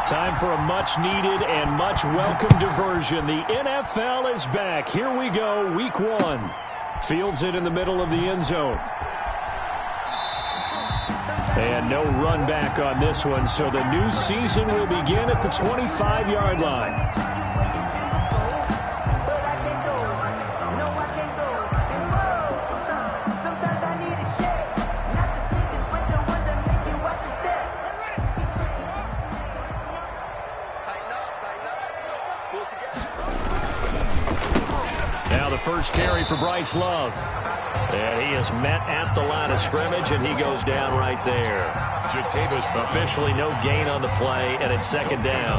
Time for a much-needed and much-welcome diversion. The NFL is back. Here we go, Week 1. Fields it in the middle of the end zone. And no run back on this one, so the new season will begin at the 25-yard line. First carry for Bryce Love. And he is met at the line of scrimmage, and he goes down right there. Officially no gain on the play, and it's second down.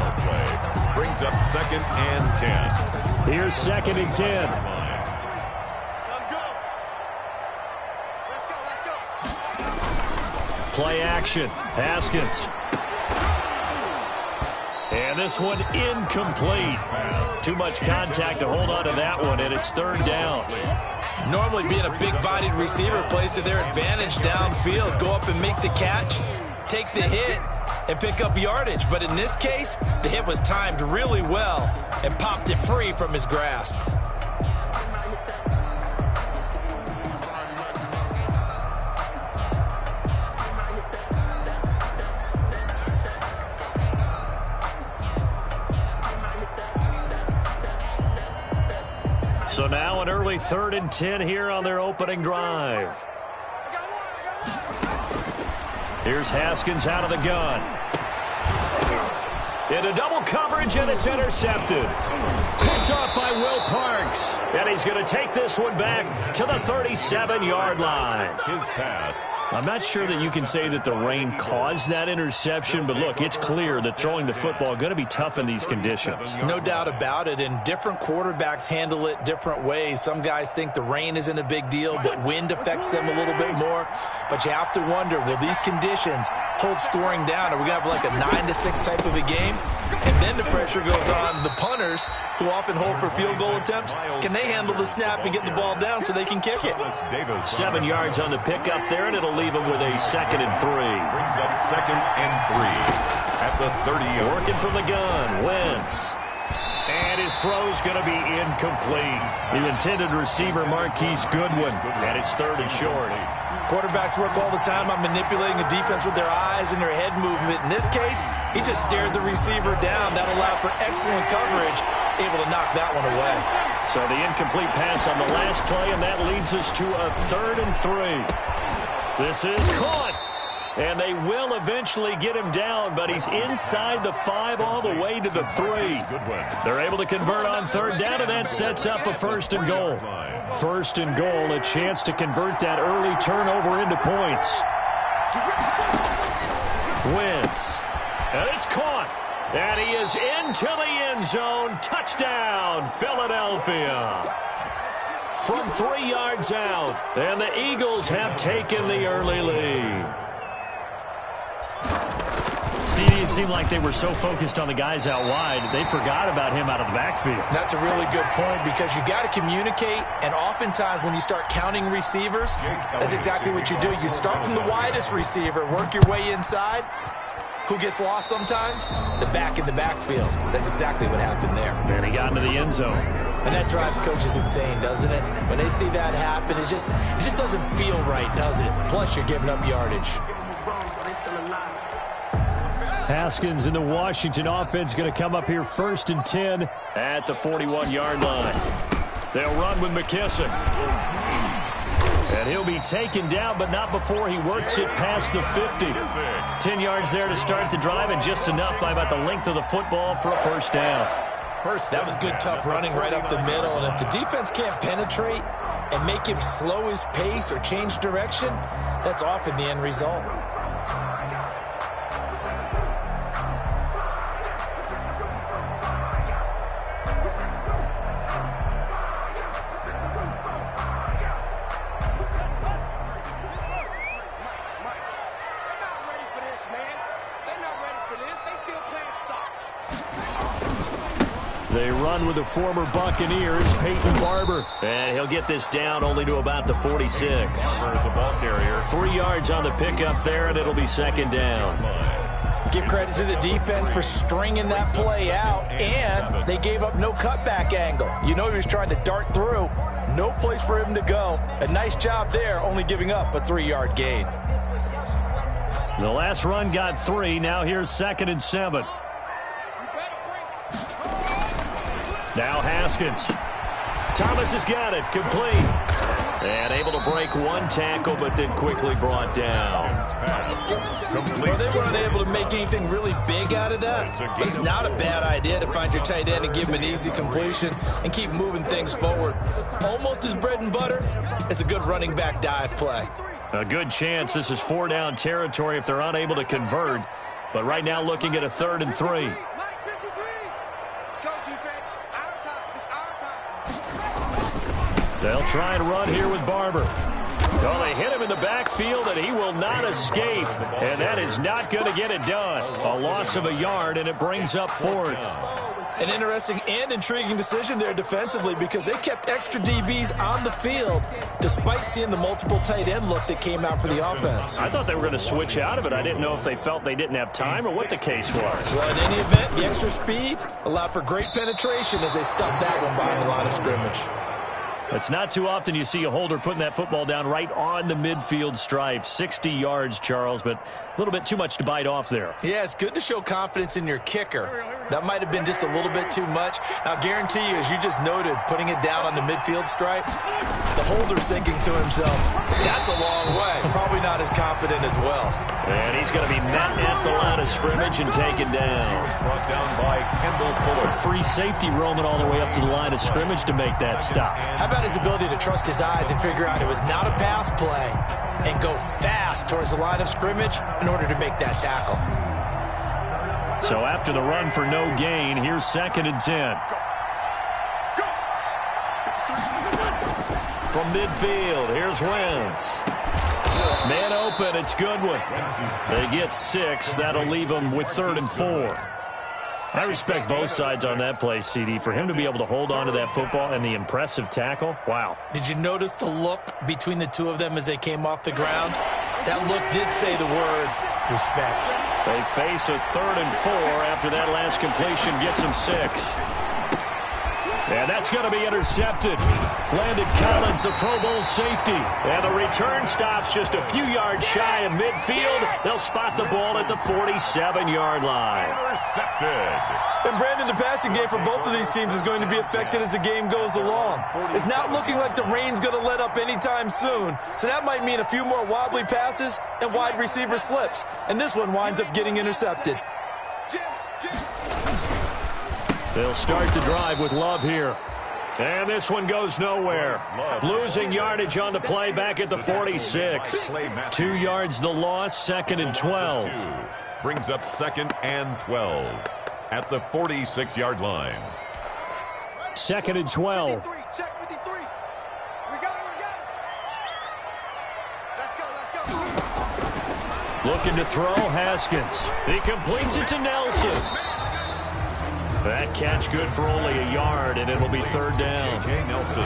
Brings up 2nd and 10. Here's 2nd and 10. Let's go. Play action. Haskins. And this one incomplete. Too much contact to hold on to that one, and it's 3rd down. Normally being a big-bodied receiver plays to their advantage downfield. Go up and make the catch, take the hit, and pick up yardage. But in this case, the hit was timed really well and popped it free from his grasp. So now an early 3rd and 10 here on their opening drive. Here's Haskins out of the gun. Into double coverage, and it's intercepted. Picked off by Will Parks. And he's going to take this one back to the 37-yard line. His pass. I'm not sure that you can say that the rain caused that interception, but look, it's clear that throwing the football is going to be tough in these conditions. No doubt about it, and different quarterbacks handle it different ways. Some guys think the rain isn't a big deal, but wind affects them a little bit more. But you have to wonder, will these conditions hold scoring down? Are we going to have like a 9-6 type of a game? And then the pressure goes on the punters, who often hold for field goal attempts. Can they handle the snap and get the ball down so they can kick it? 7 yards on the pickup there, and it'll leave him with a 2nd and 3. Brings up 2nd and 3 at the 30. Working from the gun, Wentz. And his throw's going to be incomplete. The intended receiver, Marquise Goodwin, and it's 3rd and short. Quarterbacks work all the time on manipulating a defense with their eyes and their head movement. In this case, he just stared the receiver down. That allowed for excellent coverage, able to knock that one away. So the incomplete pass on the last play, and that leads us to a 3rd and 3. This is caught. And they will eventually get him down, but he's inside the 5 all the way to the 3. They're able to convert on 3rd down, and that sets up a 1st and goal. 1st and goal, a chance to convert that early turnover into points. Wentz. And it's caught. And he is into the end zone. Touchdown, Philadelphia. From 3 yards out, and the Eagles have taken the early lead. It seemed like they were so focused on the guys out wide, they forgot about him out of the backfield. That's a really good point, because you got to communicate, and oftentimes when you start counting receivers, that's exactly what you do. You start from the widest receiver, work your way inside. Who gets lost sometimes? The back in the backfield. That's exactly what happened there. And he got into the end zone. And that drives coaches insane, doesn't it? When they see that happen, it just doesn't feel right, does it? Plus, you're giving up yardage. Haskins in the Washington offense going to come up here 1st and 10 at the 41-yard line. They'll run with McKissick. And he'll be taken down, but not before he works it past the 50. 10 yards there to start the drive, and just enough by about the length of the football for a 1st down. That was good, tough running right up the middle, and if the defense can't penetrate and make him slow his pace or change direction, that's often the end result. They run with the former Buccaneers, Peyton Barber. And he'll get this down only to about the 46. The ball carrier. 3 yards on the pickup there, and it'll be 2nd down. Give credit to the defense for stringing that play out, and they gave up no cutback angle. You know he was trying to dart through. No place for him to go. A nice job there, only giving up a 3-yard gain. The last run got 3. Now here's 2nd and 7. Now Haskins. Thomas has got it. Complete. And able to break one tackle, but then quickly brought down. Well, they weren't able to make anything really big out of that. But it's not a bad idea to find your tight end and give him an easy completion and keep moving things forward. Almost as bread and butter as a good running back dive play. A good chance this is 4-down territory if they're unable to convert. But right now looking at a 3rd and 3. They'll try and run here with Barber. Well, they hit him in the backfield, and he will not escape. And that is not going to get it done. A loss of a yard, and it brings up 4th. An interesting and intriguing decision there defensively because they kept extra DBs on the field despite seeing the multiple tight end look that came out for the offense. I thought they were going to switch out of it. I didn't know if they felt they didn't have time or what the case was. Well, in any event, the extra speed allowed for great penetration as they stuffed that one behind the line of scrimmage. It's not too often you see a holder putting that football down right on the midfield stripe. 60 yards, Charles, but a little bit too much to bite off there. Yeah, it's good to show confidence in your kicker. That might have been just a little bit too much. I'll guarantee you, as you just noted, putting it down on the midfield stripe, the holder's thinking to himself, that's a long way. Probably not as confident as well. And he's going to be met at the line of scrimmage and taken down. Brought down by Kendall Fuller. Free safety roaming all the way up to the line of scrimmage to make that stop. How about his ability to trust his eyes and figure out it was not a pass play and go fast towards the line of scrimmage in order to make that tackle. So after the run for no gain, here's 2nd and 10. From midfield, here's Wentz. Man open, it's Goodwin. They get 6. That'll leave them with 3rd and 4. I respect both sides on that play, CD. For him to be able to hold on to that football and the impressive tackle, wow. Did you notice the look between the two of them as they came off the ground? That look did say the word respect. They face a 3rd and 4 after that last completion gets them 6. And that's going to be intercepted. Landon Collins, the Pro Bowl safety. And the return stops just a few yards shy of midfield. They'll spot the ball at the 47-yard line. Intercepted. And Brandon, the passing game for both of these teams is going to be affected as the game goes along. It's not looking like the rain's going to let up anytime soon. So that might mean a few more wobbly passes and wide receiver slips. And this one winds up getting intercepted. They'll start the drive with Love here. And this one goes nowhere. Losing yardage on the play back at the 46. 2 yards the loss, 2nd and 12. Brings up 2nd and 12 at the 46-yard line. 2nd and 12. Looking to throw, Haskins. He completes it to Nelson. That catch good for only a yard, and it'll be 3rd down.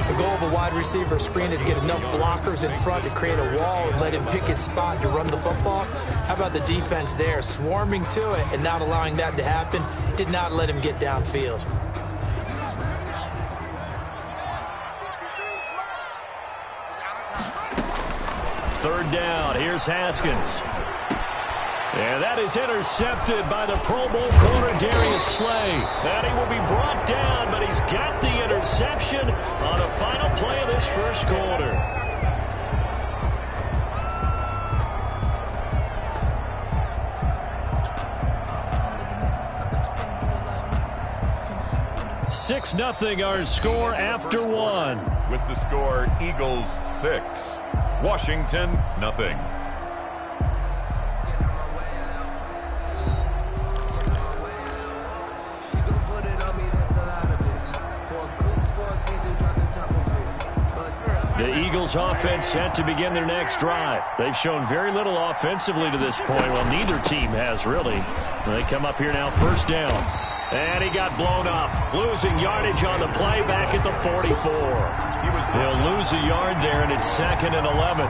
The goal of a wide receiver screen is get enough blockers in front to create a wall and let him pick his spot to run the football. How about the defense there, swarming to it and not allowing that to happen? Did not let him get downfield. Third down, here's Haskins. And that is intercepted by the Pro Bowl corner, Darius Slay. And he will be brought down, but he's got the interception on the final play of this first quarter. Six 0 our score after one. With the score, Eagles 6, Washington 0. The Eagles offense set to begin their next drive. They've shown very little offensively to this point. Well, neither team has really. They come up here now, 1st down. And he got blown up, losing yardage on the play back at the 44. He'll lose a yard there, and it's 2nd and 11.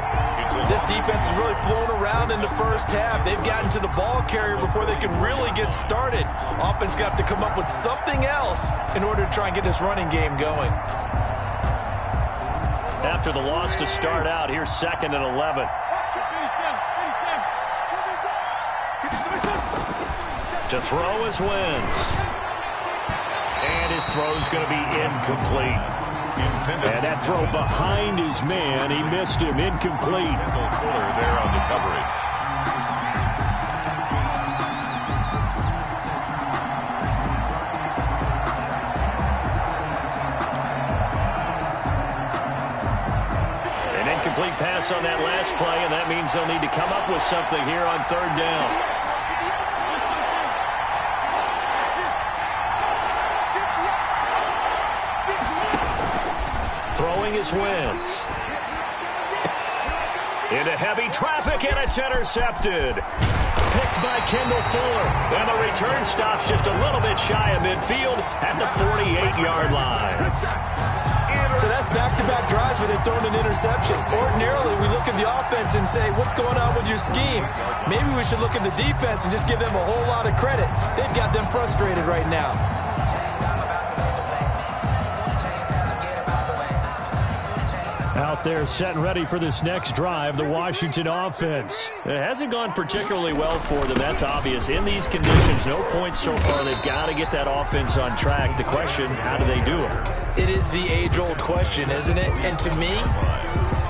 This defense is really flown around in the first half. They've gotten to the ball carrier before they can really get started. Offense going to have to come up with something else in order to try and get this running game going. After the loss to start out, here's 2nd and 11. To throw is Wentz. And his throw's going to be incomplete. And that throw behind his man, he missed him, incomplete. Fuller there on the coverage. An incomplete pass on that last play, and that means they'll need to come up with something here on 3rd down. Throwing is Wentz. Into heavy traffic, and it's intercepted. Picked by Kendall Fuller. And the return stops just a little bit shy of midfield at the 48-yard line. So that's back-to-back drives where they've thrown an interception. Ordinarily, we look at the offense and say, what's going on with your scheme? Maybe we should look at the defense and just give them a whole lot of credit. They've got them frustrated right now. Out there set and ready for this next drive, the Washington offense. It hasn't gone particularly well for them, that's obvious. In these conditions, no points so far. They've got to get that offense on track. The question, how do they do it? It is the age-old question, isn't it? And to me,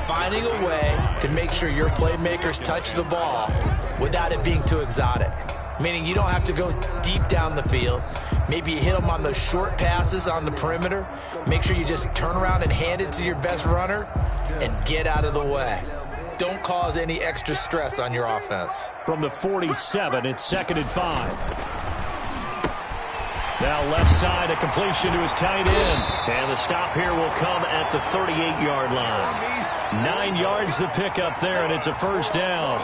finding a way to make sure your playmakers touch the ball without it being too exotic. Meaning you don't have to go deep down the field. Maybe you hit them on those short passes on the perimeter. Make sure you just turn around and hand it to your best runner and get out of the way. Don't cause any extra stress on your offense. From the 47, it's 2nd and 5. Now left side, a completion to his tight end. And the stop here will come at the 38-yard line. 9 yards the pickup there, and it's a 1st down.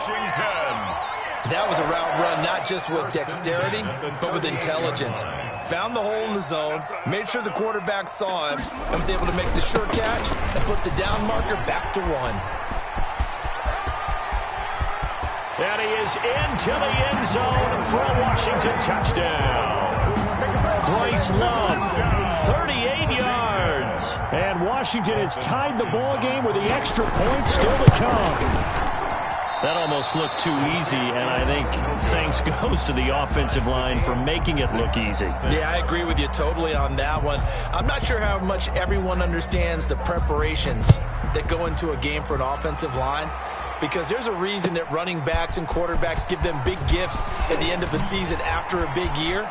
That was a route run not just with dexterity, but with intelligence. Found the hole in the zone, made sure the quarterback saw him, and was able to make the sure catch and put the down marker back to 1. And he is into the end zone for a Washington touchdown. Bryce Love, 38 yards. And Washington has tied the ball game with the extra point still to come. That almost looked too easy, and I think thanks goes to the offensive line for making it look easy. Yeah, I agree with you totally on that one. I'm not sure how much everyone understands the preparations that go into a game for an offensive line, because there's a reason that running backs and quarterbacks give them big gifts at the end of the season after a big year.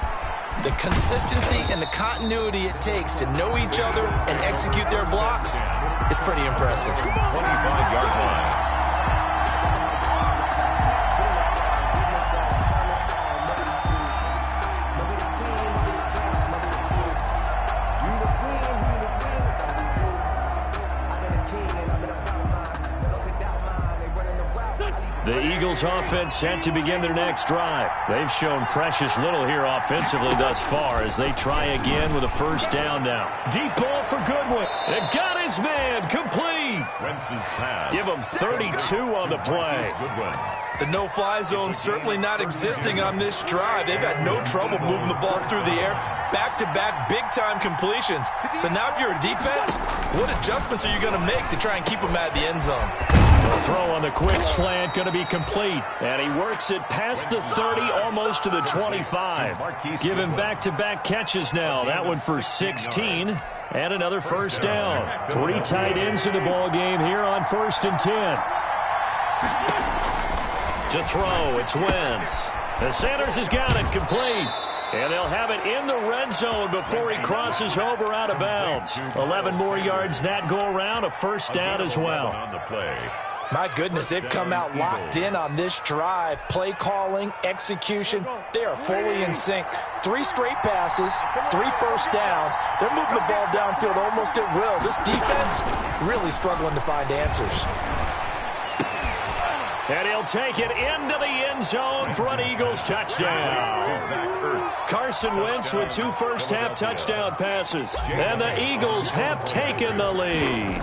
The consistency and the continuity it takes to know each other and execute their blocks is pretty impressive. 25-yard line. The Eagles offense set to begin their next drive. They've shown precious little here offensively thus far as they try again with a 1st down now. Deep ball for Goodwin. It got his man complete. Wentz's pass. Give him 32 on the play. The no-fly zone certainly not existing on this drive. They've had no trouble moving the ball through the air. Back-to-back big-time completions. So now if you're a defense, what adjustments are you going to make to try and keep them out of the end zone? The throw on the quick slant going to be complete. And he works it past the 30, almost to the 25. Give him back-to-back catches now. That one for 16. And another 1st down. 3 tight ends in the ball game here on 1st and 10. To throw, it's Wentz. And Sanders has got it complete. And they'll have it in the red zone before he crosses over out of bounds. 11 more yards that go around, a 1st down as well. My goodness, they've come out locked in on this drive. Play calling, execution, they are fully in sync. 3 straight passes, 3 1st downs. They're moving the ball downfield almost at will. This defense really struggling to find answers. And he'll take it into the end zone for an Eagles touchdown. Carson Wentz with 2 first-half touchdown passes. And the Eagles have taken the lead.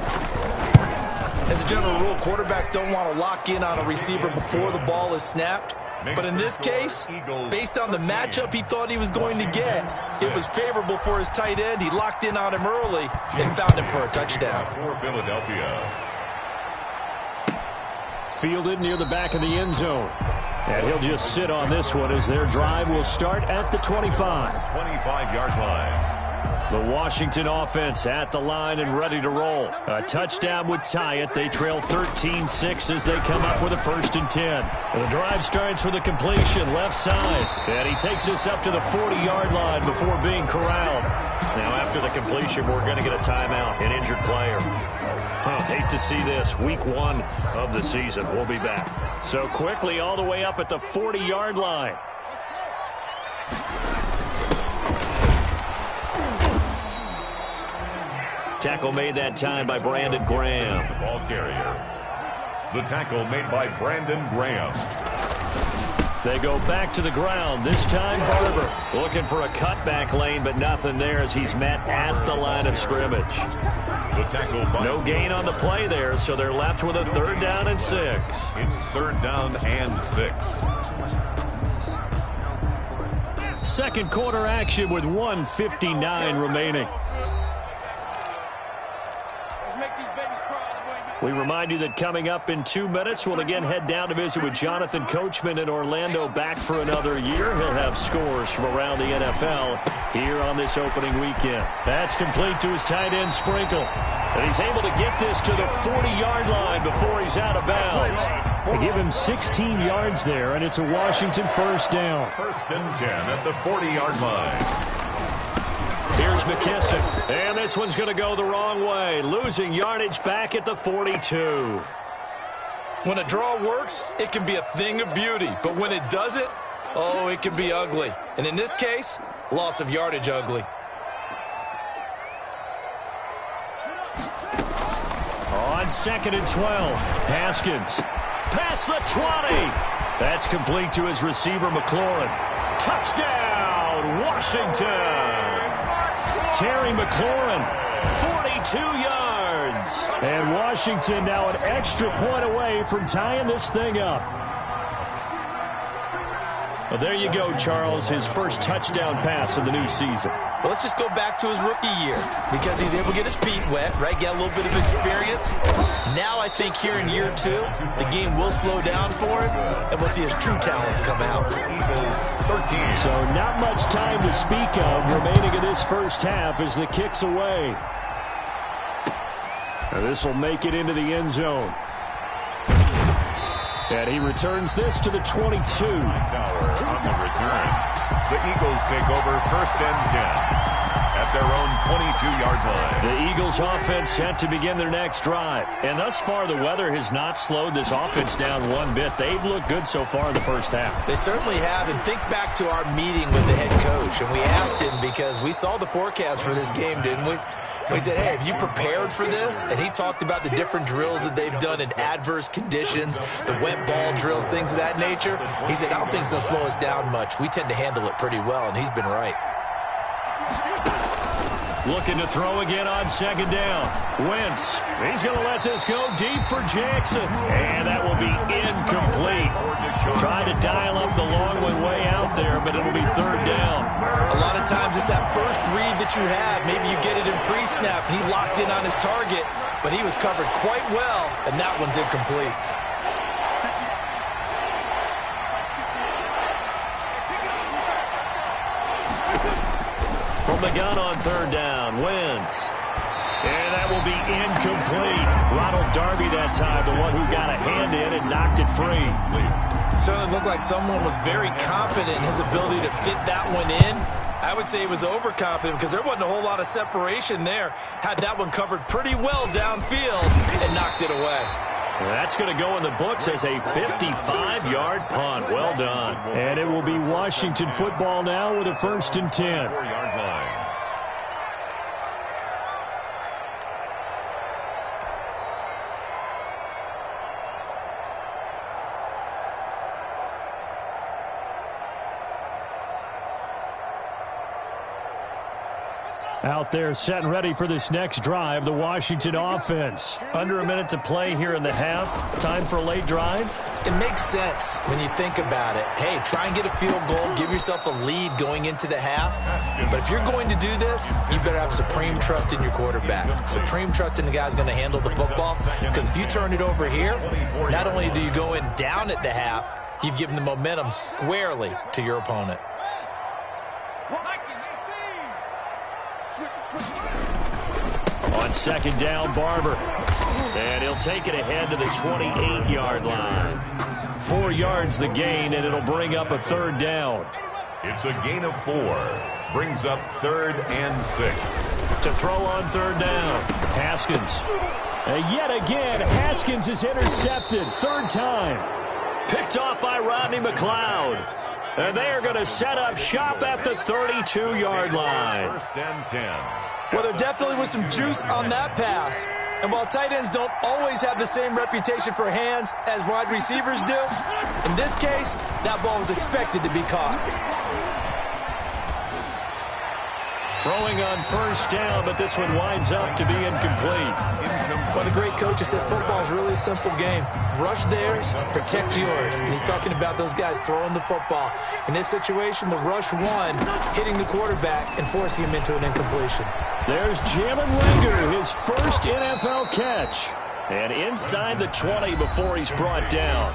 As a general rule, quarterbacks don't want to lock in on a receiver before the ball is snapped. But in this case, based on the matchup he thought he was going to get, it was favorable for his tight end. He locked in on him early and found him for a touchdown. For Philadelphia. Fielded near the back of the end zone. And he'll just sit on this one as their drive will start at the 25. 25-yard line. The Washington offense at the line and ready to roll. A touchdown would tie it. They trail 13-6 as they come up with a 1st and 10. The drive starts with a completion left side. And he takes this up to the 40-yard line before being corralled. Now after the completion, we're going to get a timeout, an injured player. Hate to see this. Week 1 of the season. We'll be back. So quickly all the way up at the 40-yard line. Tackle made that time by Brandon Graham. The ball carrier. The tackle made by Brandon Graham. They go back to the ground. This time Barber looking for a cutback lane, but nothing there as he's met at the line of scrimmage. The tackle by no gain on the play there, so they're left with a 3rd down and 6. It's 3rd down and 6. Second quarter action with 1:59 remaining. We remind you that coming up in 2 minutes, we'll again head down to visit with Jonathan Coachman in Orlando, back for another year. He'll have scores from around the NFL here on this opening weekend. That's complete to his tight end Sprinkle. And he's able to get this to the 40-yard line before he's out of bounds. They give him 16 yards there, and it's a Washington 1st down. 1st and 10 at the 40-yard line. Here's McKissick, and this one's going to go the wrong way, losing yardage back at the 42. When a draw works, it can be a thing of beauty, but when it doesn't, oh, it can be ugly. And in this case, loss of yardage ugly. On 2nd and 12, Haskins, past the 20. That's complete to his receiver, McLaurin. Touchdown, Washington! Terry McLaurin, 42 yards. And Washington now an extra point away from tying this thing up. Well, there you go, Charles, his first touchdown pass of the new season. Well, let's just go back to his rookie year because he's able to get his feet wet, right? Get a little bit of experience. Now I think here in year 2, the game will slow down for him, and we'll see his true talents come out. So not much time to speak of remaining in this first half as the kick's away. This will make it into the end zone. And he returns this to the 22. Tower on the return. The Eagles take over 1st and 10 at their own 22-yard line. The Eagles offense set to begin their next drive. And thus far, the weather has not slowed this offense down one bit. They've looked good so far in the first half. They certainly have. And think back to our meeting with the head coach. And we asked him because we saw the forecast for this game, didn't we? We said, hey, have you prepared for this? And he talked about the different drills that they've done in adverse conditions, the wet ball drills, things of that nature. He said, I don't think it's going to slow us down much. We tend to handle it pretty well, and he's been right. Looking to throw again on 2nd down. Wentz, he's going to let this go deep for Jackson. And that will be incomplete. Trying to dial up the long one way out there, but it'll be 3rd down. A lot of times it's that first read that you have. Maybe you get it in pre-snap, and he locked in on his target, but he was covered quite well, and that one's incomplete. From the gun on 3rd down, Wentz. And that will be incomplete. Ronald Darby that time, the one who got a hand in and knocked it free. It certainly looked like someone was very confident in his ability to fit that one in. I would say he was overconfident because there wasn't a whole lot of separation there. Had that one covered pretty well downfield and knocked it away. That's going to go in the books as a 55-yard punt. Well done. And it will be Washington football now with a 1st and 10. 4-yard line. Out there set and ready for this next drive, the Washington offense. Under a minute to play here in the half. Time for a late drive? It makes sense when you think about it. Hey, try and get a field goal, give yourself a lead going into the half. But if you're going to do this, you better have supreme trust in your quarterback. Supreme trust in the guy who's going to handle the football. Because if you turn it over here, not only do you go in down at the half, you've given the momentum squarely to your opponent. On second down, Barber. And he'll take it ahead to the 28-yard line. 4 yards the gain, and it'll bring up a third down. It's a gain of 4. Brings up 3rd and 6. To throw on third down, Haskins. And yet again, Haskins is intercepted. 3rd time. Picked off by Rodney McLeod. And they are going to set up shop at the 32-yard line. 1st and 10. Well, there definitely was some juice on that pass. And while tight ends don't always have the same reputation for hands as wide receivers do, in this case, that ball was expected to be caught. Throwing on first down, but this one winds up to be incomplete. One of the great coaches said football is really a simple game. Rush theirs, protect yours. And he's talking about those guys throwing the football. In this situation, the rush one, hitting the quarterback and forcing him into an incompletion. There's Jalen Reagor, his first NFL catch. And inside the 20 before he's brought down.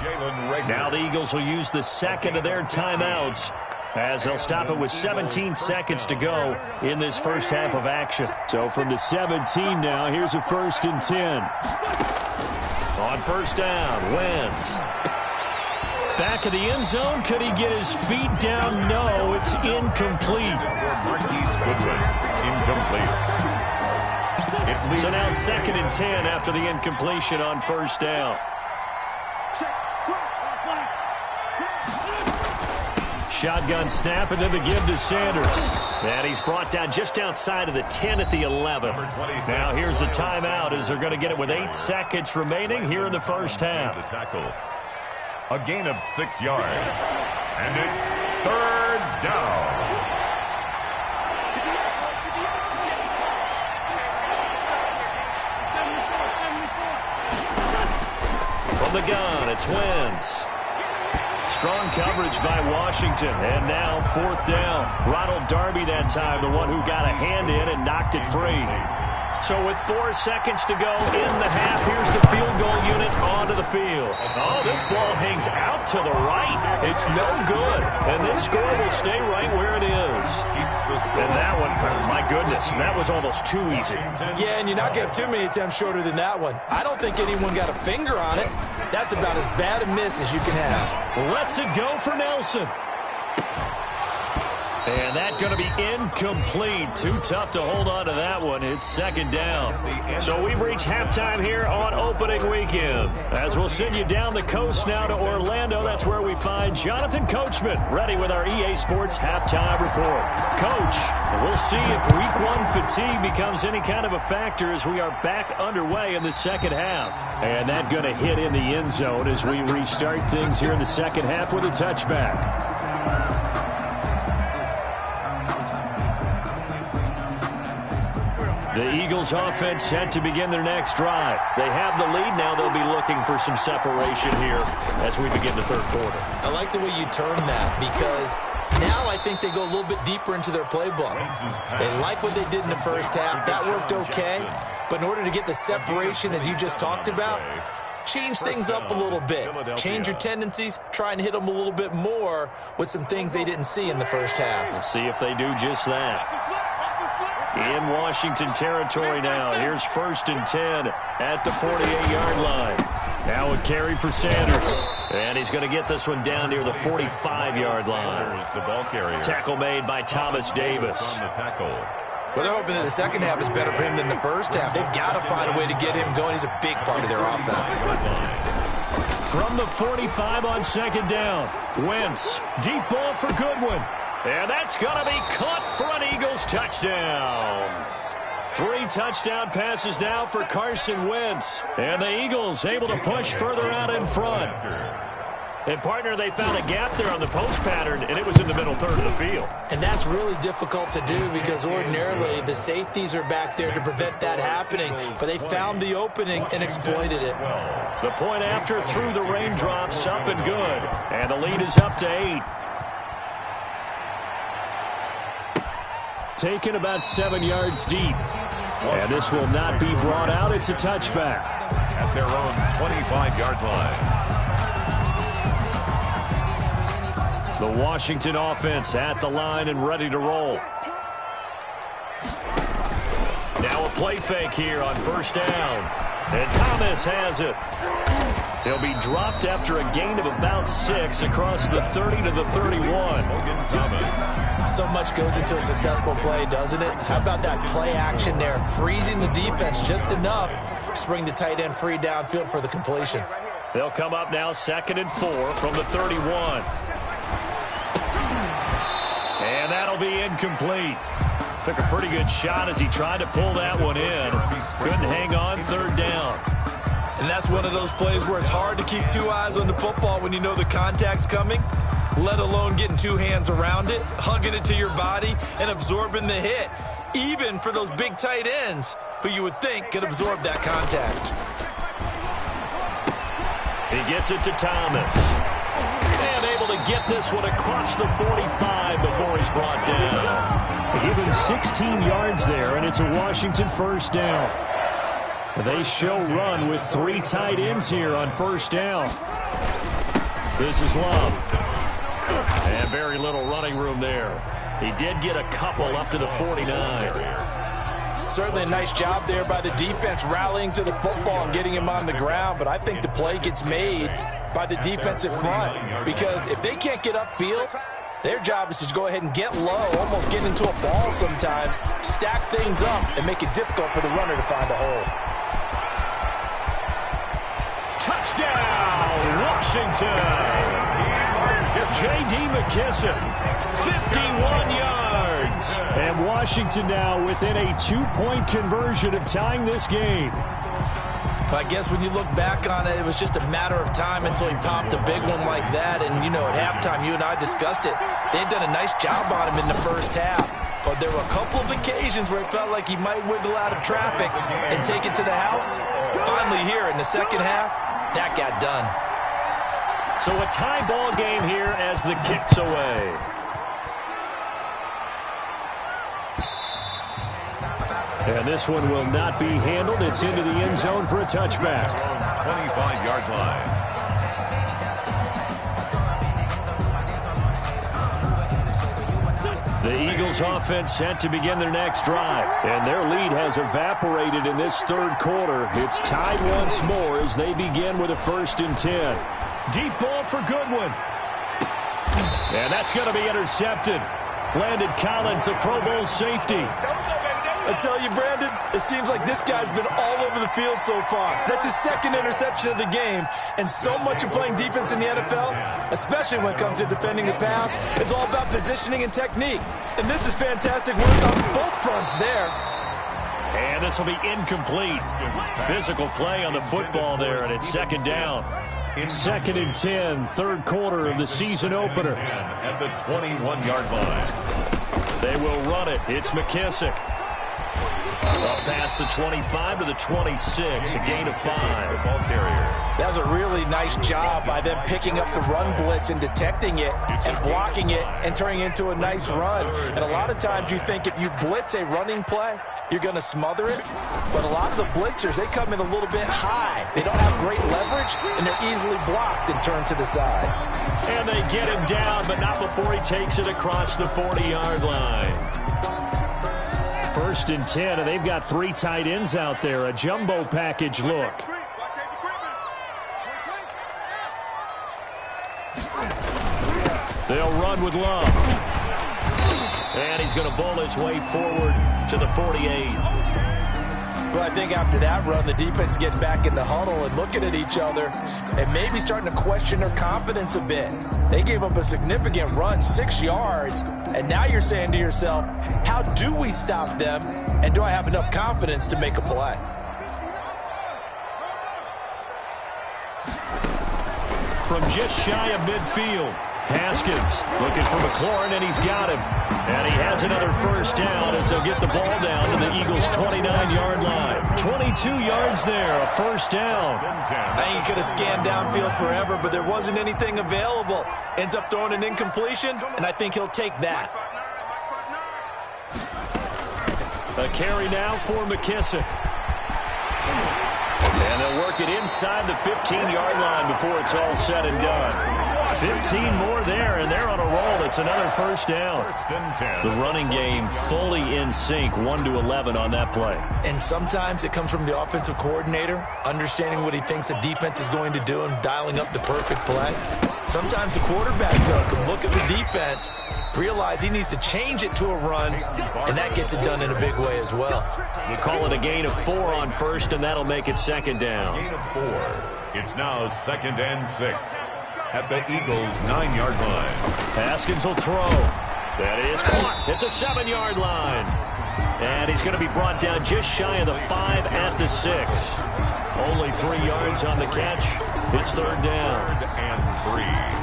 Now the Eagles will use the second of their timeouts, as they'll stop it with 17 seconds to go in this first half of action. So from the 17 now, here's a 1st and 10. On first down, Wentz. Back of the end zone. Could he get his feet down? No, it's incomplete. Marquise Goodwin, incomplete. So now 2nd and 10 after the incompletion on first down. Shotgun snap, and then the give to Sanders. And he's brought down just outside of the 10 at the 11. Now here's a timeout as they're going to get it with 8 seconds remaining here in the first half. The tackle. A gain of 6 yards. And it's 3rd down. From the gun, it's Wentz. Strong coverage by Washington, and now 4th down. Ronald Darby that time, the one who got a hand in and knocked it free. So with 4 seconds to go in the half, here's the field goal unit onto the field. Oh, this ball hangs out to the right. It's no good. And this score will stay right where it is. And that one, my goodness, that was almost too easy. Yeah, and you're not going to have too many attempts shorter than that one. I don't think anyone got a finger on it. That's about as bad a miss as you can have. Lets it go for Nelson. And that's going to be incomplete. Too tough to hold on to that one. It's 2nd down. So we've reached halftime here on opening weekend. As we'll send you down the coast now to Orlando, that's where we find Jonathan Coachman ready with our EA Sports halftime report. Coach, we'll see if week 1 fatigue becomes any kind of a factor as we are back underway in the second half. And that's going to hit in the end zone as we restart things here in the second half with a touchback. The Eagles offense set to begin their next drive. They have the lead. Now they'll be looking for some separation here as we begin the third quarter. I like the way you term that, because now I think they go a little bit deeper into their playbook. They like what they did in the first half. That worked okay. But in order to get the separation that you just talked about, change things up a little bit. Change your tendencies. Try and hit them a little bit more with some things they didn't see in the first half. We'll see if they do just that. In Washington territory now. Here's 1st and 10 at the 48-yard line. Now a carry for Sanders. And he's going to get this one down near the 45-yard line. The ball carrier. Tackle made by Thomas Davis. On the tackle. Well, they're hoping that the second half is better for him than the first half. They've got to find a way to get him going. He's a big part of their offense. From the 45 on 2nd down. Wentz. Deep ball for Goodwin. And that's going to be caught for an Eagles touchdown. 3 touchdown passes now for Carson Wentz. And the Eagles able to push further out in front. And, partner, they found a gap there on the post pattern, and it was in the middle third of the field. And that's really difficult to do because ordinarily the safeties are back there to prevent that happening. But they found the opening and exploited it. The point after through the raindrops, up and good. And the lead is up to 8. Taken about 7 yards deep. And this will not be brought out. It's a touchback. At their own 25-yard line. The Washington offense at the line and ready to roll. Now a play fake here on first down. And Thomas has it. He'll be dropped after a gain of about 6 across the 30 to the 31. Thomas. So much goes into a successful play, doesn't it? How about that play action there? Freezing the defense just enough to bring the tight end free downfield for the completion. They'll come up now 2nd and 4 from the 31. And that'll be incomplete. Took a pretty good shot as he tried to pull that one in. Couldn't hang on, 3rd down. And that's one of those plays where it's hard to keep 2 eyes on the football when you know the contact's coming, let alone getting 2 hands around it, hugging it to your body, and absorbing the hit, even for those big tight ends who you would think could absorb that contact. He gets it to Thomas. And able to get this one across the 45 before he's brought down. They give him 16 yards there, and it's a Washington first down. They show run with 3 tight ends here on first down. This is Love. And very little running room there. He did get a couple up to the 49. Certainly a nice job there by the defense rallying to the football and getting him on the ground, but I think the play gets made by the defensive front because if they can't get upfield, their job is to go ahead and get low, almost get into a ball sometimes, stack things up, and make it difficult for the runner to find a hole. Touchdown, Washington! J.D. McKissick, 51 yards. And Washington now within a 2-point conversion of tying this game. I guess when you look back on it, it was just a matter of time until he popped a big one like that. And, you know, at halftime, you and I discussed it. They had done a nice job on him in the first half. But there were a couple of occasions where it felt like he might wiggle out of traffic and take it to the house. Finally here in the second half, that got done. So a tie ball game here as the kick's away. And this one will not be handled. It's into the end zone for a touchback. 25-yard line. The Eagles offense set to begin their next drive. And their lead has evaporated in this third quarter. It's tied once more as they begin with a 1st and 10. Deep ball for Goodwin. And that's going to be intercepted. Landon Collins, the Pro Bowl safety. I tell you, Brandon, it seems like this guy's been all over the field so far. That's his 2nd interception of the game. And so much of playing defense in the NFL, especially when it comes to defending the pass, is all about positioning and technique. And this is fantastic work on both fronts there. And this will be incomplete. Physical play on the football there, and it's 2nd down. 2nd and 10, 3rd quarter of the season opener. At the 21-yard line. They will run it. It's McKissick. Up past the 25 to the 26, a gain of 5. That was a really nice job by them picking up the run blitz and detecting it and blocking it and turning it into a nice run. And a lot of times you think if you blitz a running play, you're going to smother it. But a lot of the blitzers, they come in a little bit high. They don't have great leverage, and they're easily blocked and turned to the side. And they get him down, but not before he takes it across the 40-yard line. 1st and 10, and they've got 3 tight ends out there. A jumbo package look. They'll run with Love. And he's going to bowl his way forward to the 48. Well, I think after that run, the defense is getting back in the huddle and looking at each other and maybe starting to question their confidence a bit. They gave up a significant run, 6 yards, and now you're saying to yourself, how do we stop them, and do I have enough confidence to make a play? from just shy of midfield. Haskins looking for McLaurin, and he's got him. And he has another first down as they'll get the ball down to the Eagles' 29-yard line. 22 yards there, a first down. I think he could have scanned downfield forever, but there wasn't anything available. Ends up throwing an incompletion, and I think he'll take that. A carry now for McKissick. And they'll work it inside the 15-yard line before it's all said and done. 15 more there, and they're on a roll. It's another first down. The running game fully in sync, 1-11 on that play. And sometimes it comes from the offensive coordinator, understanding what he thinks the defense is going to do and dialing up the perfect play. Sometimes the quarterback, though, can look at the defense, realize he needs to change it to a run, and that gets it done in a big way as well. You call it a gain of 4 on first, and that'll make it second down. Gain of 4. It's now 2nd and 6. At the Eagles' 9-yard line. Haskins will throw. That is caught at the 7-yard line. And he's going to be brought down just shy of the 5 at the 6. Only 3 yards on the catch. It's third down. 3rd and 3.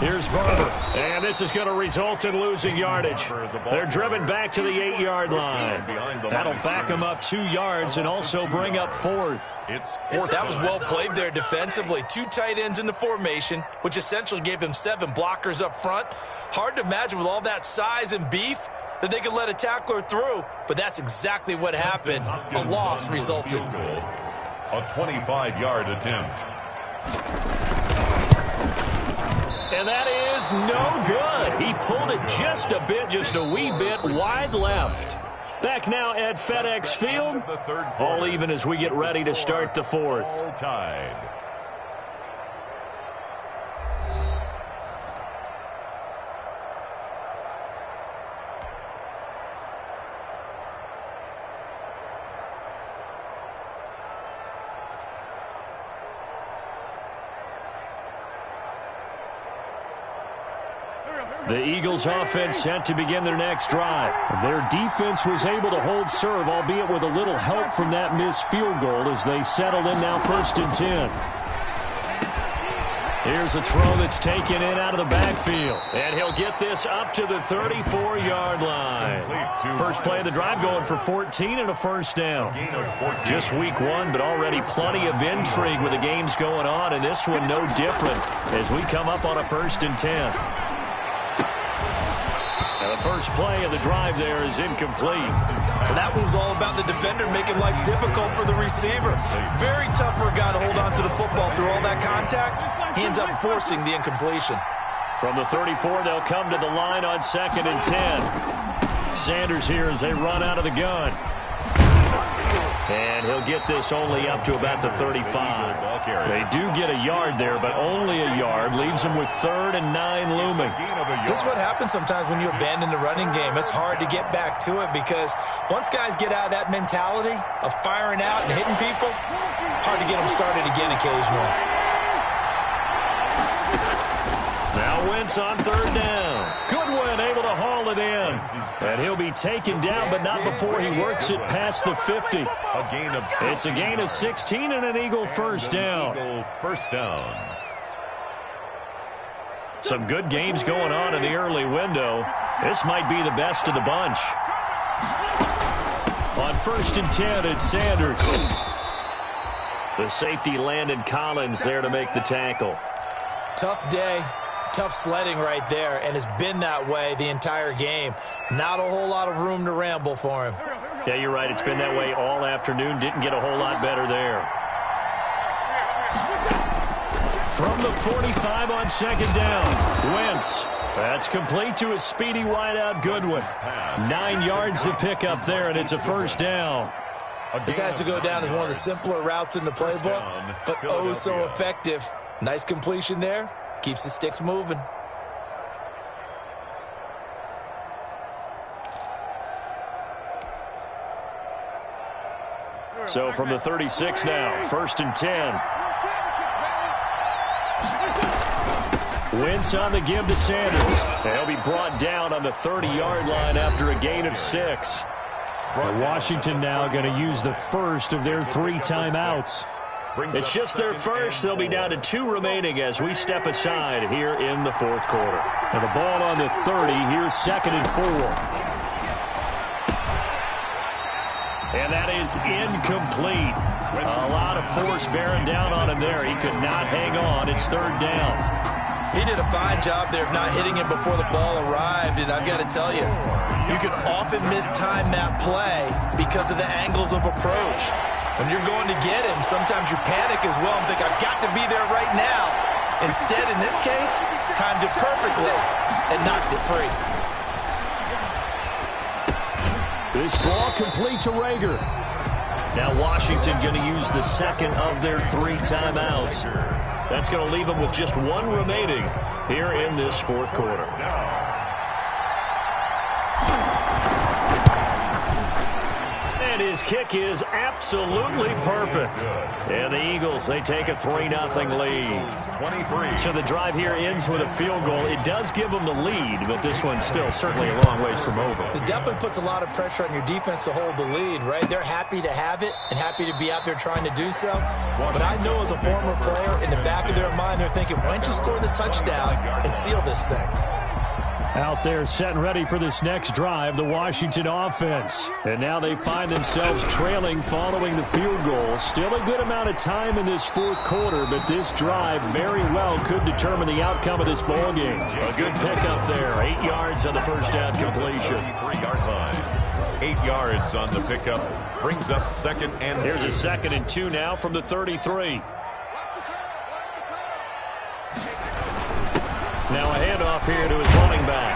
Here's Barber, and this is going to result in losing yardage. They're driven back to the 8-yard line. That'll back them up 2 yards and also bring up 4th. That was well played there defensively. 2 tight ends in the formation, which essentially gave them 7 blockers up front. Hard to imagine with all that size and beef that they could let a tackler through, but that's exactly what happened. A loss resulted. A 25-yard attempt. And that is no good. He pulled it just a wee bit wide left. Back now at FedEx Field. All even as we get ready to start the 4th. All tied. The Eagles offense set to begin their next drive. Their defense was able to hold serve, albeit with a little help from that missed field goal as they settled in now 1st and 10. Here's a throw that's taken in out of the backfield. And he'll get this up to the 34-yard line. First play of the drive going for 14 and a first down. Just week 1, but already plenty of intrigue with the games going on, and this one no different as we come up on a 1st and 10. Now the first play of the drive there is incomplete. Well, that one's all about the defender making life difficult for the receiver. Very tough for a guy to hold on to the football through all that contact. He ends up forcing the incompletion. From the 34, they'll come to the line on 2nd and 10. Sanders here as they run out of the gun. And he'll get this only up to about the 35. They do get a yard there, but only a yard. Leaves them with 3rd and 9 looming. This is what happens sometimes when you abandon the running game. It's hard to get back to it because once guys get out of that mentality of firing out and hitting people, hard to get them started again occasionally. Now Wentz on 3rd down. Goodwin able to haul it in. And he'll be taken down, but not before he works it past the 50. It's a gain of 16 and an Eagle first down. Some good games going on in the early window. This might be the best of the bunch. On 1st and 10, it's Sanders. The safety Landon Collins there to make the tackle. Tough day. Tough sledding right there, and it's been that way the entire game. Not a whole lot of room to ramble for him. Yeah, you're right. It's been that way all afternoon. Didn't get a whole lot better there. From the 45 on 2nd down, Wentz. That's complete to a speedy wideout Goodwin. 9 yards to pick up there, and it's a first down. This has to go down as one of the simpler routes in the playbook, but oh so effective. Nice completion there. Keeps the sticks moving. So from the 36 now, 1st and 10. Wentz on the give to Sanders. They'll be brought down on the 30-yard line after a gain of 6. Washington now going to use the first of their 3 timeouts. It's just their first. They'll be down to 2 remaining as we step aside here in the 4th quarter. And the ball on the 30. Here's 2nd and 4. And that is incomplete. A lot of force bearing down on him there. He could not hang on. It's 3rd down. He did a fine job there of not hitting him before the ball arrived. And I've got to tell you, you can often mistime that play because of the angles of approach. When you're going to get him, sometimes you panic as well and think, I've got to be there right now. Instead, in this case, timed it perfectly and knocked it free. This ball complete to Rager. Now Washington going to use the 2nd of their 3 timeouts. That's going to leave them with just 1 remaining here in this 4th quarter. And his kick is absolutely perfect. And the Eagles, they take a 3-0 lead. So the drive here ends with a field goal. It does give them the lead, but this one's still certainly a long ways from over. It definitely puts a lot of pressure on your defense to hold the lead, right? They're happy to have it and happy to be out there trying to do so. But I know as a former player, in the back of their mind, they're thinking, why don't you score the touchdown and seal this thing? Out there set and ready for this next drive, the Washington offense. And now they find themselves trailing following the field goal. Still a good amount of time in this 4th quarter, but this drive very well could determine the outcome of this ball game. A good pickup there. 8 yards on the first down completion. 3-yard line. 8 yards on the pickup. Brings up 2nd and 2. Here's a 2nd and 2 now from the 33. Now a handoff here to his running back.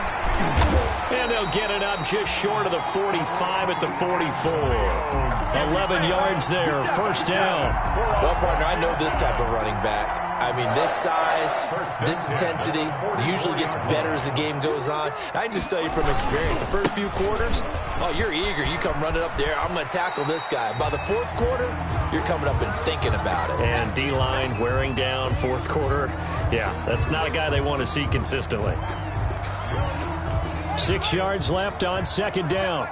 And they'll get it up just short of the 45 at the 44. 11 yards there, 1st down. Well, partner, I know this type of running back. I mean, this size, this intensity usually gets better as the game goes on. I can just tell you from experience, the first few quarters, oh, you're eager. You come running up there, I'm going to tackle this guy. By the 4th quarter, you're coming up and thinking about it. And D-line wearing down 4th quarter. Yeah, that's not a guy they want to see consistently. 6 yards left on 2nd down.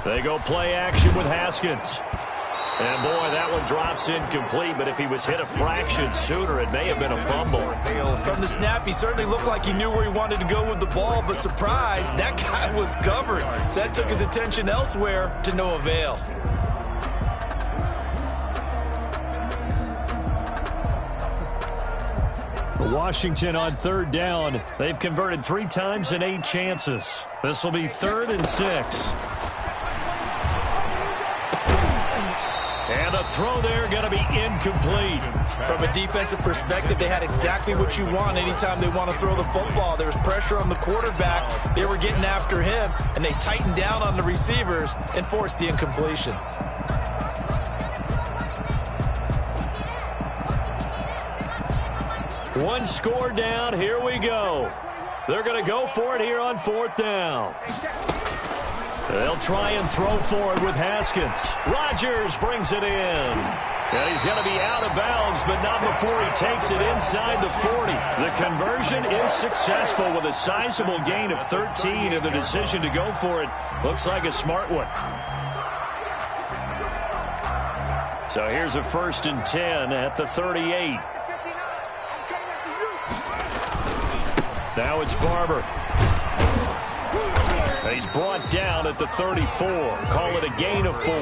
They go play action with Haskins. And, boy, that one drops incomplete, but if he was hit a fraction sooner, it may have been a fumble. From the snap, he certainly looked like he knew where he wanted to go with the ball, but surprise, that guy was covered. So that took his attention elsewhere to no avail. Washington on 3rd down. They've converted 3 times in 8 chances. This will be 3rd and 6. And the throw there going to be incomplete. From a defensive perspective, they had exactly what you want anytime they want to throw the football. There was pressure on the quarterback. They were getting after him, and they tightened down on the receivers and forced the incompletion. One score down. Here we go. They're going to go for it here on 4th down. They'll try and throw for it with Haskins. Rodgers brings it in. And he's going to be out of bounds, but not before he takes it inside the 40. The conversion is successful with a sizable gain of 13, and the decision to go for it looks like a smart one. So here's a 1st and 10 at the 38. Now it's Barber. He's brought down at the 34. Call it a gain of 4.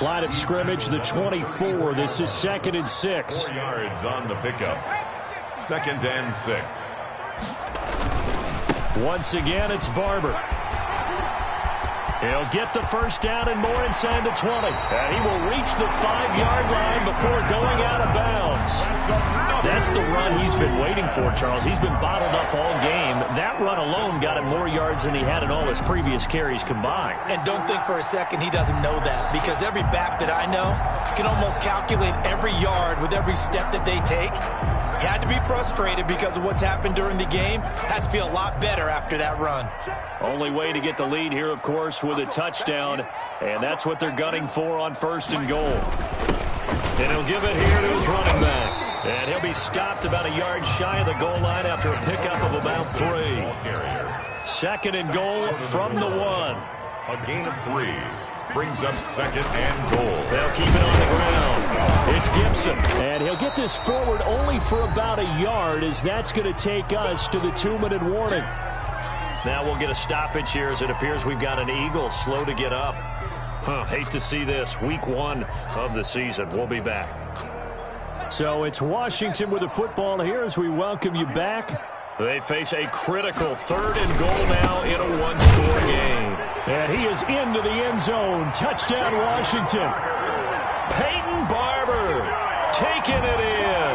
Line of scrimmage, the 24. This is 2nd and 6. 4 yards on the pickup. 2nd and 6. Once again, it's Barber. He'll get the 1st down and more inside the 20. And he will reach the 5-yard line before going out of bounds. That's the run he's been waiting for, Charles. He's been bottled up all game. That run alone got him more yards than he had in all his previous carries combined. And don't think for a second he doesn't know that, because every back that I know can almost calculate every yard with every step that they take. He had to be frustrated because of what's happened during the game. Has to feel a lot better after that run. Only way to get the lead here, of course, with a touchdown. And that's what they're gunning for on 1st and goal. And he'll give it here to his running back. And he'll be stopped about a yard shy of the goal line after a pickup of about 3. Second and goal from the 1. A gain of 3 brings up second and goal. They'll keep it on the ground. It's Gibson. And he'll get this forward only for about a yard, as that's going to take us to the 2-minute warning. Now we'll get a stoppage here, as it appears we've got an Eagle slow to get up. Hate to see this. Week 1 of the season. We'll be back. So it's Washington with the football here as we welcome you back. They face a critical 3rd and goal now in a 1-score game. And he is into the end zone. Touchdown, Washington. Peyton Barber taking it in.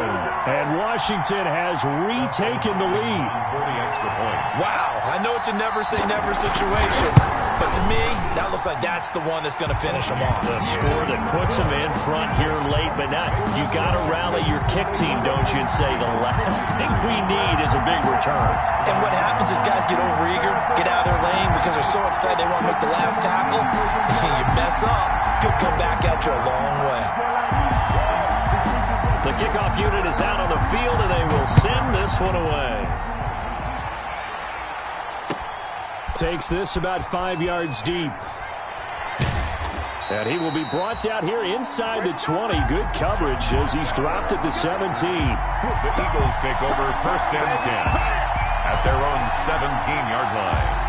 And Washington has retaken the lead. For the extra point. Wow, I know it's a never-say-never situation, but to me, that looks like that's the one that's going to finish them off. The score that puts them in front here late, but now you got to rally your kick team, don't you, and say the last thing we need is a big return. And what happens is guys get overeager, get out of their lane because they're so excited they want to make the last tackle. You mess up, could come back at you a long way. The kickoff unit is out on the field, and they will send this one away. Takes this about 5 yards deep. And he will be brought down here inside the 20. Good coverage as he's dropped at the 17. The Eagles take over 1st and 10 at their own 17-yard line.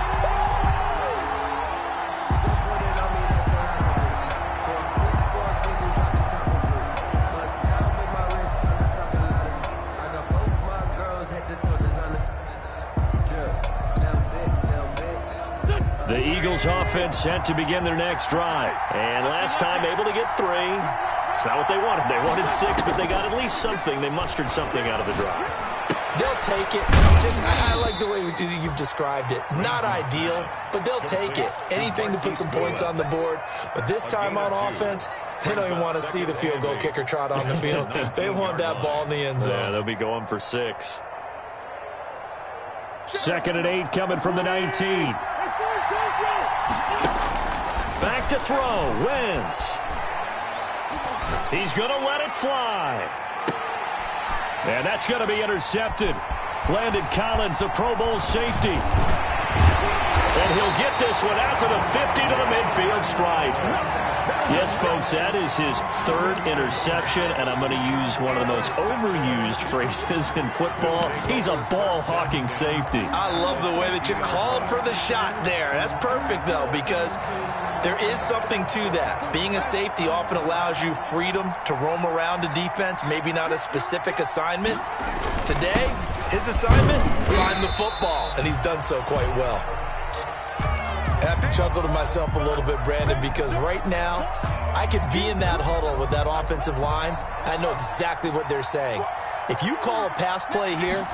The Eagles offense set to begin their next drive. And last time able to get 3. It's not what they wanted. They wanted 6, but they got at least something. They mustered something out of the drive. They'll take it. I like the way you've described it. Not ideal, but they'll take it. Anything to put some points on the board. But this time on offense, they don't even want to see the field goal kicker trot on the field. They want that ball in the end zone. Yeah, they'll be going for 6. 2nd and 8 coming from the 19. Back to throw. Wentz. He's going to let it fly. And that's going to be intercepted. Landon Collins, the Pro Bowl safety. And he'll get this one out to the 50 to the midfield stripe. Yes, folks, that is his 3rd interception, and I'm going to use one of the most overused phrases in football. He's a ball-hawking safety. I love the way that you called for the shot there. That's perfect, though, because there is something to that. Being a safety often allows you freedom to roam around a defense, maybe not a specific assignment. Today, his assignment, find the football, and he's done so quite well. I have to chuckle to myself a little bit, Brandon, because right now I could be in that huddle with that offensive line. I know exactly what they're saying. If you call a pass play here,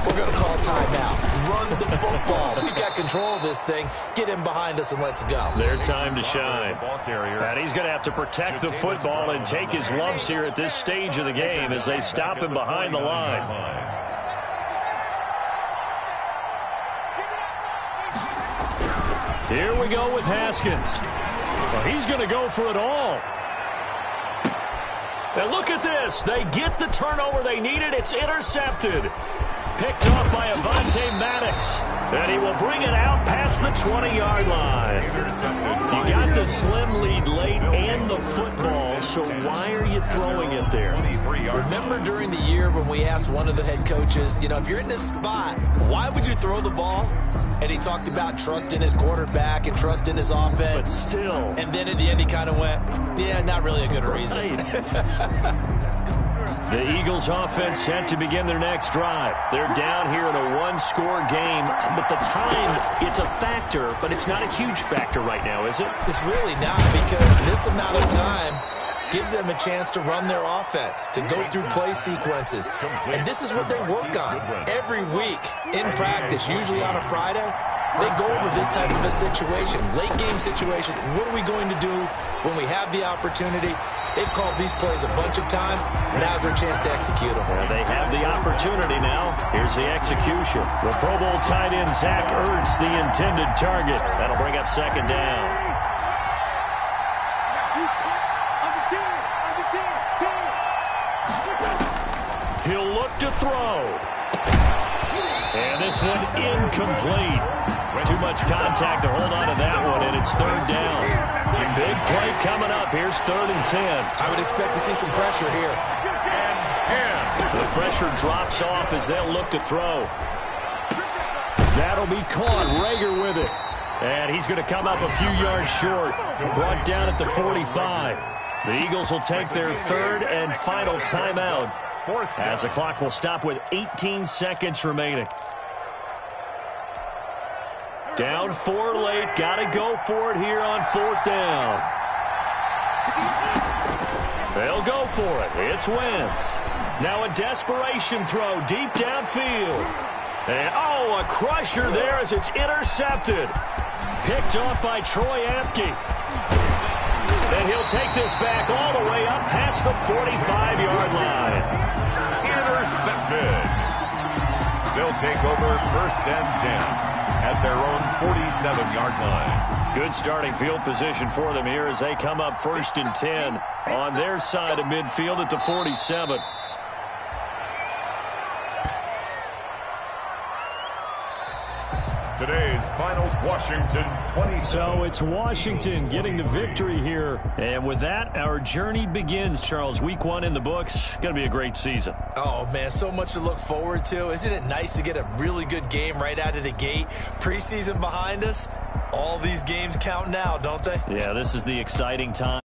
we're going to call timeout. Run the football. We've got control of this thing. Get him behind us and let's go. Their time to shine. And he's going to have to protect the football and take his lumps here at this stage of the game as they stop him behind the line. Here we go with Haskins. Well, he's going to go for it all. And look at this. They get the turnover they needed. It's intercepted. Picked off by Avonte Maddox. And he will bring it out past the 20-yard line. You got the slim lead late and the football, so why are you throwing it there? Remember during the year when we asked one of the head coaches, you know, if you're in this spot, why would you throw the ball? And he talked about trust in his quarterback and trust in his offense. But still. And then at the end he kind of went, yeah, not really a good reason. The Eagles offense set to begin their next drive. They're down here in a one-score game, but the time, it's a factor, but it's not a huge factor right now, is it? It's really not, because this amount of time gives them a chance to run their offense, to go through play sequences. And this is what they work on every week in practice, usually on a Friday. They go over this type of a situation, late game situation. What are we going to do when we have the opportunity? They've called these plays a bunch of times. Now's their chance to execute them. Well, they have the opportunity now. Here's the execution. The Pro Bowl tight end Zach Ertz, the intended target. That'll bring up second down. He'll look to throw. And this one incomplete. Too much contact to hold on to that one, and it's third down. Big play coming up. Here's 3rd and 10. I would expect to see some pressure here. The pressure drops off as they'll look to throw. That'll be caught. Rager with it. And he's going to come up a few yards short. Brought down at the 45. The Eagles will take their 3rd and final timeout as the clock will stop with 18 seconds remaining. Down 4 late. Got to go for it here on 4th down. They'll go for it. It's Wentz. Now a desperation throw deep downfield. And, oh, a crusher there as it's intercepted. Picked off by Troy Apke. And he'll take this back all the way up past the 45-yard line. Intercepted. They'll take over 1st and 10 at their own 47-yard line. Good starting field position for them here as they come up 1st and 10 on their side of midfield at the 47. Today's finals, Washington 27. So it's Washington getting the victory here. And with that, our journey begins, Charles. Week 1 in the books. Going to be a great season. Oh, man, so much to look forward to. Isn't it nice to get a really good game right out of the gate? Preseason behind us. All these games count now, don't they? Yeah, this is the exciting time.